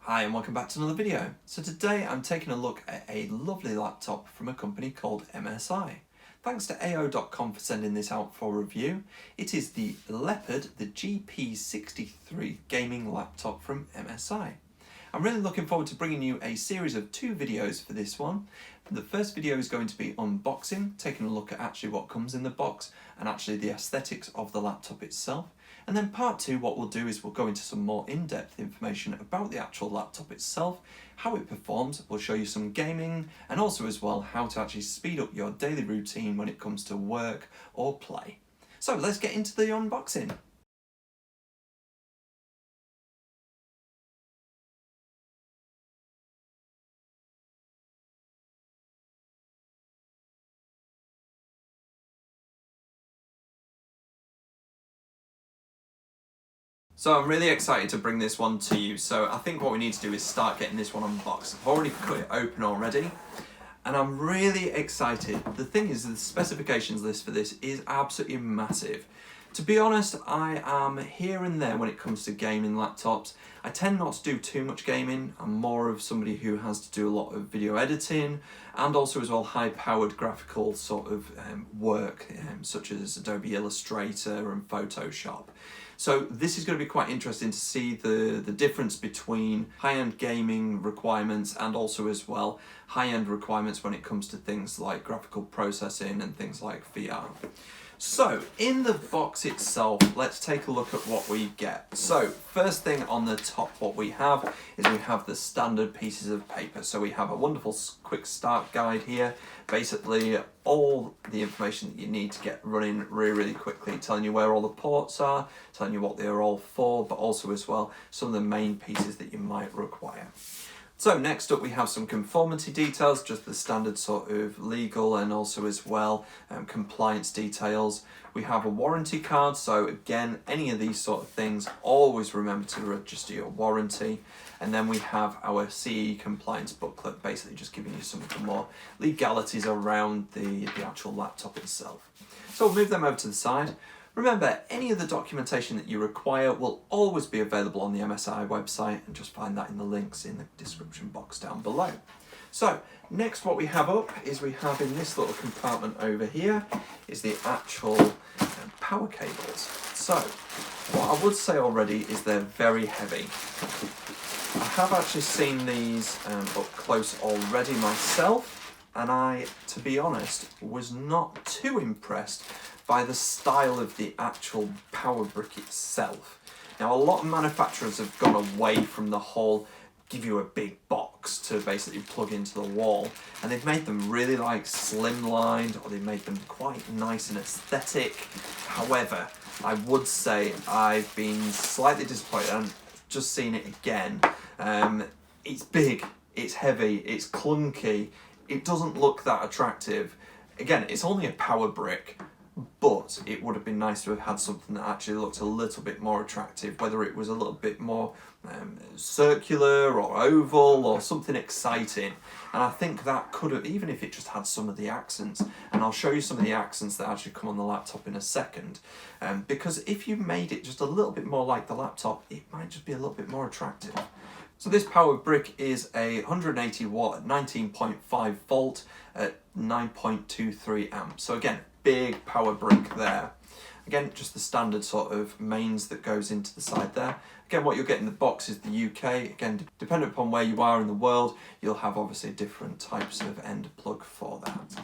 Hi and welcome back to another video. So today I'm taking a look at a lovely laptop from a company called MSI. Thanks to AO.com for sending this out for review. It is the Leopard, the GP63 gaming laptop from MSI. I'm really looking forward to bringing you a series of 2 videos for this one. The first video is going to be unboxing, taking a look at actually what comes in the box and actually the aesthetics of the laptop itself. And then part 2, what we'll do is we'll go into some more in-depth information about the actual laptop itself, how it performs, we'll show you some gaming, and also as well how to actually speed up your daily routine when it comes to work or play. So let's get into the unboxing. So I'm really excited to bring this one to you. So I think what we need to do is start getting this one unboxed. I've already cut it open already, and I'm really excited. The thing is, the specifications list for this is absolutely massive. To be honest, I am here and there when it comes to gaming laptops. I tend not to do too much gaming. I'm more of somebody who has to do a lot of video editing and also as well high-powered graphical sort of work, such as Adobe Illustrator and Photoshop. So this is going to be quite interesting to see the difference between high-end gaming requirements and also as well high-end requirements when it comes to things like graphical processing and things like VR. So in the box itself, let's take a look at what we get. So first thing on the top, what we have is we have the standard pieces of paper. So we have a wonderful quick start guide here, basically all the information that you need to get running really quickly, telling you where all the ports are, telling you what they're all for, but also as well some of the main pieces that you might require. So next up we have some conformity details, just the standard sort of legal and also as well compliance details. We have a warranty card, so again, any of these sort of things, always remember to register your warranty. And then we have our CE compliance booklet, basically just giving you some of the more legalities around the actual laptop itself. So we'll move them over to the side. Remember, any of the documentation that you require will always be available on the MSI website, and just find that in the links in the description box down below. So, next what we have up is we have in this little compartment over here is the actual power cables. So, what I would say already is they're very heavy. I have actually seen these up close already myself, and I, to be honest, was not too impressed by the style of the actual power brick itself. Now, a lot of manufacturers have gone away from the whole give you a big box to basically plug into the wall, and they've made them really like slimlined, or they've made them quite nice and aesthetic. However, I would say I've been slightly disappointed, and just seen it again. It's big, it's heavy, it's clunky, it doesn't look that attractive. Again, it's only a power brick, but it would have been nice to have had something that actually looked a little bit more attractive, whether it was a little bit more circular or oval or something exciting. And I think that could have, even if it just had some of the accents, and I'll show you some of the accents that actually come on the laptop in a second, because if you made it just a little bit more like the laptop, it might just be a little bit more attractive. So this power brick is a 180 watt, 19.5 volt at 9.23 amps. So again, big power brick there. Again, just the standard sort of mains that goes into the side there. Again, what you'll get in the box is the UK. Again, depending upon where you are in the world, you'll have obviously different types of end plug for that.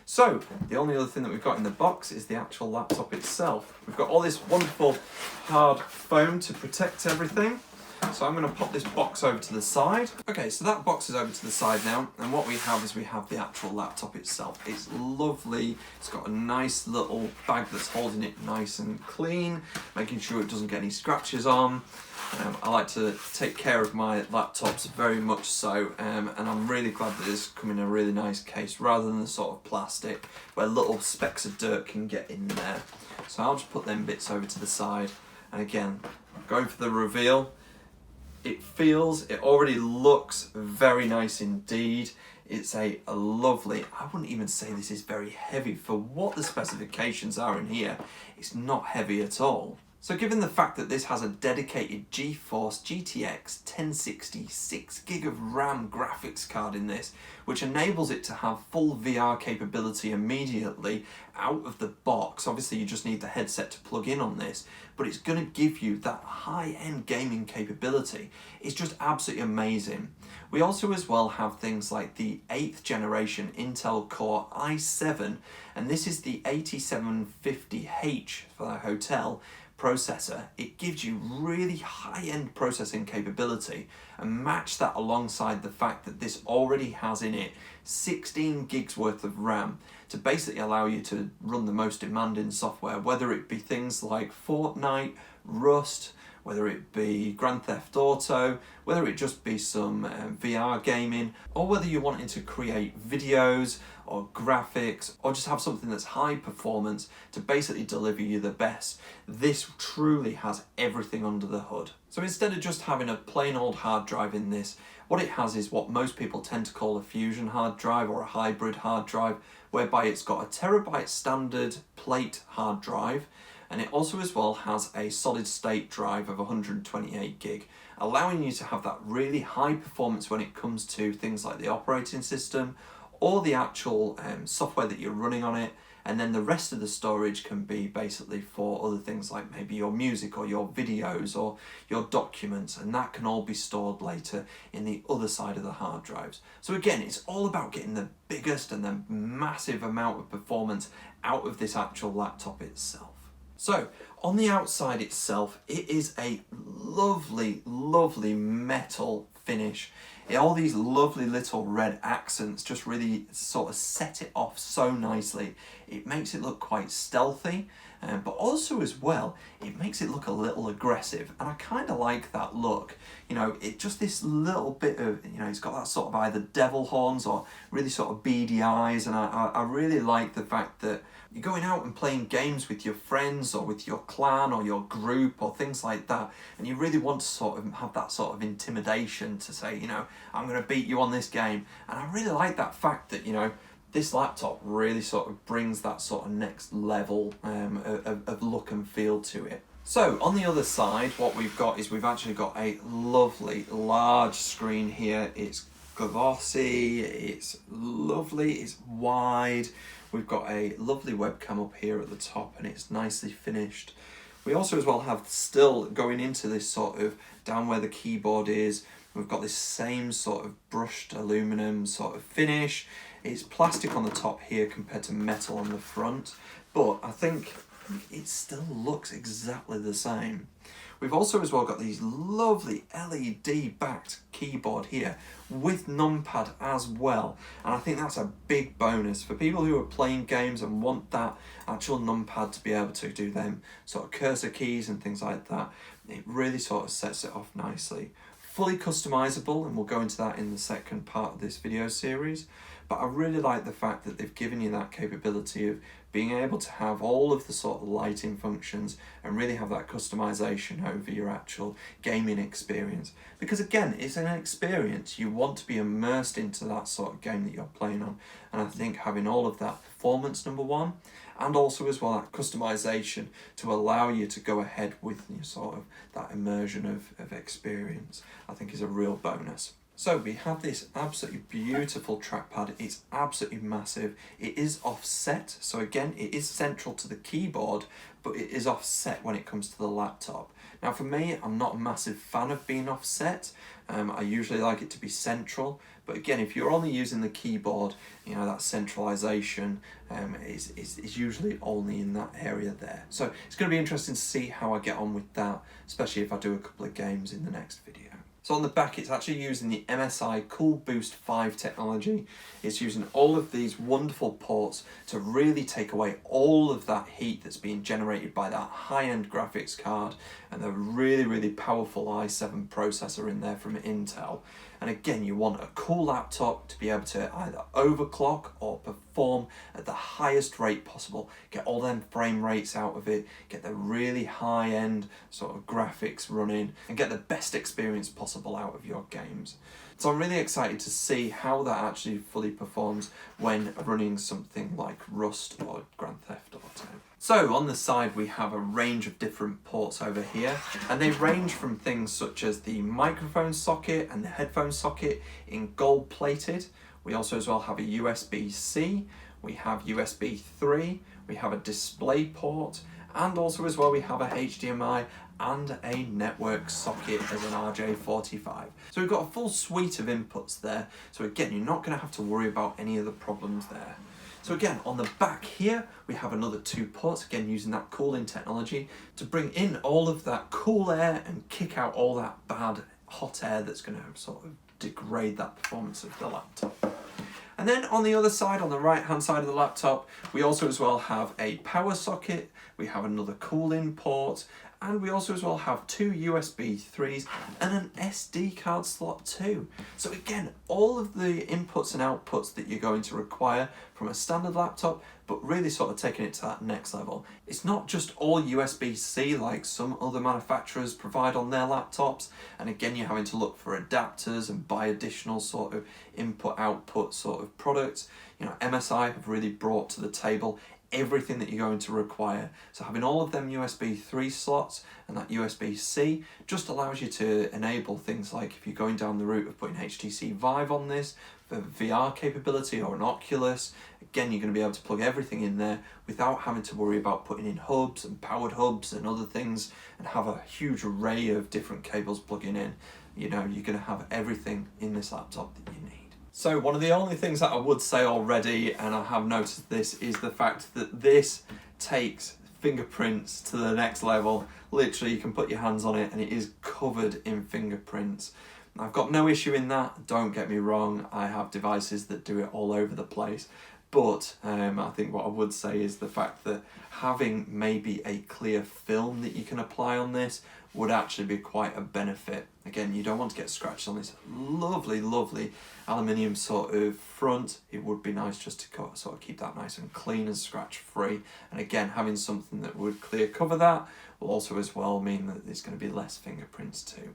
So, the only other thing that we've got in the box is the actual laptop itself. We've got all this wonderful hard foam to protect everything. So I'm going to pop this box over to the side. Okay, so that box is over to the side now, and what we have is we have the actual laptop itself. It's lovely. It's got a nice little bag that's holding it nice and clean, making sure it doesn't get any scratches on. I like to take care of my laptops very much so, and I'm really glad that it's come in a really nice case rather than the sort of plastic where little specks of dirt can get in there. So I'll just put them bits over to the side, and again, going for the reveal. It already looks very nice indeed. It's a lovely, I wouldn't even say this is very heavy for what the specifications are in here. It's not heavy at all. So given the fact that this has a dedicated GeForce GTX 1060 6GB of RAM graphics card in this, which enables it to have full VR capability immediately out of the box. Obviously you just need the headset to plug in on this, but it's going to give you that high-end gaming capability. It's just absolutely amazing. We also as well have things like the 8th generation Intel Core i7, and this is the 8750H for the hotel processor. It gives you really high-end processing capability, and match that alongside the fact that this already has in it 16 gigs worth of RAM to basically allow you to run the most demanding software, whether it be things like Fortnite, Rust, whether it be Grand Theft Auto, whether it just be some VR gaming, or whether you're wanting to create videos or graphics, or just have something that's high performance to basically deliver you the best. This truly has everything under the hood. So instead of just having a plain old hard drive in this, what it has is what most people tend to call a fusion hard drive or a hybrid hard drive, whereby it's got a terabyte standard plate hard drive, and it also as well has a solid state drive of 128 gig, allowing you to have that really high performance when it comes to things like the operating system or the actual software that you're running on it, and then the rest of the storage can be basically for other things like maybe your music or your videos or your documents, and that can all be stored later in the other side of the hard drives. So again, it's all about getting the biggest and the massive amount of performance out of this actual laptop itself. So on the outside itself, it is a lovely, lovely metal finish. All these lovely little red accents just really sort of set it off so nicely. It makes it look quite stealthy, but also as well, it makes it look a little aggressive, and I kind of like that look. You know, it just this little bit of, you know, it's got that sort of either devil horns or really sort of beady eyes, and I really like the fact that you're going out and playing games with your friends or with your clan or your group or things like that, and you really want to sort of have that sort of intimidation to say, you know, I'm going to beat you on this game. And I really like that fact that, you know, this laptop really sort of brings that sort of next level of look and feel to it. So on the other side, what we've got is we've actually got a lovely large screen here. It's glossy, it's lovely, it's wide. We've got a lovely webcam up here at the top, and it's nicely finished. We also as well have, still going into this sort of down where the keyboard is, we've got this same sort of brushed aluminum sort of finish. It's plastic on the top here compared to metal on the front, but I think it still looks exactly the same. We've also as well got these lovely LED backed keyboard here with numpad as well, and I think that's a big bonus for people who are playing games and want that actual numpad to be able to do them sort of cursor keys and things like that. It really sort of sets it off nicely. Fully customizable, and we'll go into that in the second part of this video series, but I really like the fact that they've given you that capability of being able to have all of the sort of lighting functions and really have that customization over your actual gaming experience. Because again, it's an experience. You want to be immersed into that sort of game that you're playing on. And I think having all of that performance, number one, and also as well that customization to allow you to go ahead with your sort of that immersion of experience, I think is a real bonus. So we have this absolutely beautiful trackpad. It's absolutely massive. It is offset, so again, it is central to the keyboard, but it is offset when it comes to the laptop. Now for me, I'm not a massive fan of being offset. I usually like it to be central, but again, if you're only using the keyboard, you know, that centralization is usually only in that area there. So it's going to be interesting to see how I get on with that, especially if I do a couple of games in the next video. So on the back, it's actually using the MSI Cool Boost 5 technology. It's using all of these wonderful ports to really take away all of that heat that's being generated by that high-end graphics card and the really, really powerful i7 processor in there from Intel. And again, you want a cool laptop to be able to either overclock or perform at the highest rate possible, get all them frame rates out of it, get the really high-end sort of graphics running, and get the best experience possible out of your games. So I'm really excited to see how that actually fully performs when running something like Rust or Grand Theft Auto. So on the side we have a range of different ports over here, and they range from things such as the microphone socket and the headphone socket in gold plated. We also as well have a USB-C, we have USB 3, we have a display port, and also as well we have a HDMI and a network socket as an RJ45. So we've got a full suite of inputs there, so again you're not going to have to worry about any of the problems there. So again, on the back here, we have another 2 ports, again using that cooling technology to bring in all of that cool air and kick out all that bad hot air that's going to sort of degrade that performance of the laptop. And then on the other side, on the right hand side of the laptop, we also as well have a power socket, we have another cooling port, and we also as well have 2 USB 3s and an SD card slot too. So again, all of the inputs and outputs that you're going to require from a standard laptop, but really sort of taking it to that next level. It's not just all USB-C like some other manufacturers provide on their laptops, and again you're having to look for adapters and buy additional sort of input-output sort of products. You know, MSI have really brought to the table everything that you're going to require. So having all of them USB 3 slots and that USB-C just allows you to enable things like if you're going down the route of putting HTC Vive on this for VR capability or an Oculus, again you're going to be able to plug everything in there without having to worry about putting in hubs and powered hubs and other things and have a huge array of different cables plugging in. You know, you're going to have everything in this laptop that you need. So one of the only things that I would say already, and I have noticed this, is the fact that this takes fingerprints to the next level. Literally, you can put your hands on it and it is covered in fingerprints. I've got no issue in that, don't get me wrong, I have devices that do it all over the place. But I think what I would say is the fact that having maybe a clear film that you can apply on this would actually be quite a benefit. Again, you don't want to get scratched on this lovely, lovely aluminium sort of front. It would be nice just to sort of keep that nice and clean and scratch free. And again, having something that would clear cover that will also as well mean that there's going to be less fingerprints too.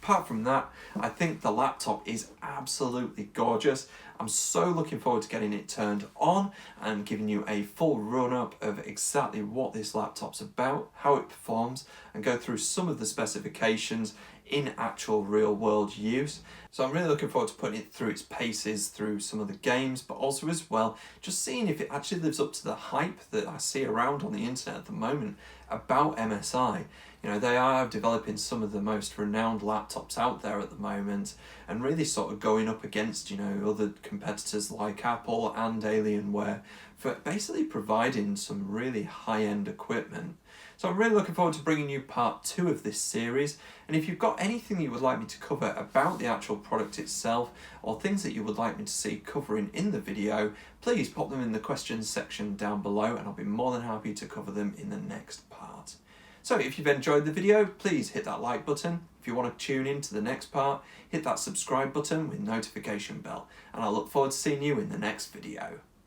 Apart from that, I think the laptop is absolutely gorgeous. I'm so looking forward to getting it turned on and giving you a full run-up of exactly what this laptop's about, how it performs, and go through some of the specifications in actual real-world use. So I'm really looking forward to putting it through its paces through some of the games, but also as well just seeing if it actually lives up to the hype that I see around on the internet at the moment about MSI. You know, they are developing some of the most renowned laptops out there at the moment and really sort of going up against, you know, other competitors like Apple and Alienware for basically providing some really high-end equipment. So I'm really looking forward to bringing you part 2 of this series, and if you've got anything you would like me to cover about the actual product itself or things that you would like me to see covering in the video, please pop them in the questions section down below and I'll be more than happy to cover them in the next part. So if you've enjoyed the video, please hit that like button. If you want to tune in to the next part, hit that subscribe button with notification bell, and I look forward to seeing you in the next video.